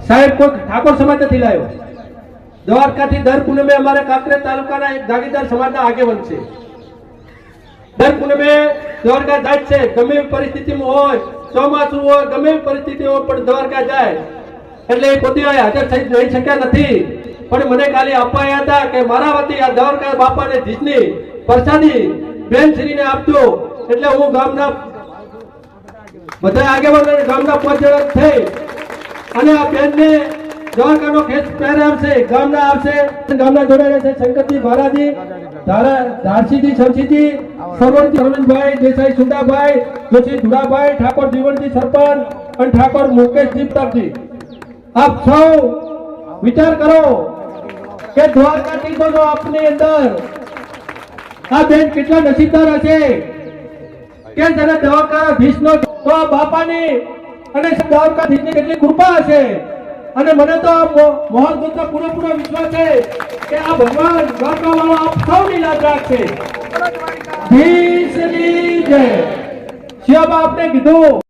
સાહેબ કોઈ ઠાકોર સમાજ નથી લાવ્યો. દ્વારકાથી દર પૂનમે અમારે કાંકરેજ તાલુકાના એક જાગીરદાર સમાજના આગેવાન છે. દર પૂનમે દ્વારકા જાય છે. ગમે એવી પરિસ્થિતિમાં હોય, ચોમાસું હોય, ગમે એવી પરિસ્થિતિ હોય પણ દ્વારકા જાય. એટલે એ પોતે હાજર થઈ રહી શક્યા નથી, પણ મને કાલે અપાયા હતા કે મારા વતી આ દ્વારકા બાપાને જીતની પ્રસાદી બેનશ્રીને આપજો. એટલે હું ગામના બધા આગેવાનો ગામના 5 જણા થઈ અને આ બેનને દ્વારકાનો ખેસ પહેરાવશે. ગામના આવશે, ગામના જોડાયા છે શંકરજી ભારાજી, ધારસીજી શમશીજી, સરવણજી અરવિંદભાઈ, દેસાઈ સુંદાભાઈ, જોશી ધુડાભાઈ, ઠાકોર જીવનજી સરપંચ અને ઠાકોર મુકેશજી પ્રતાપજી. આપ સૌ વિચાર કરો કે દ્વારકાધીશનો આપની અંદર આ બેન કેટલા નસીબદાર હશે કે જેને દ્વારકાધીશનો બાપાની અને દ્વારકાધીશની કેટલી કૃપા હશે. અને મને તો મોહન ગુપ્તા પૂરેપૂરો વિશ્વાસ છે કે આ ભગવાન દ્વારકાવાળો આપ સૌની યાદ રાખશે. ધીશની જય. શિવબા આપને કીધું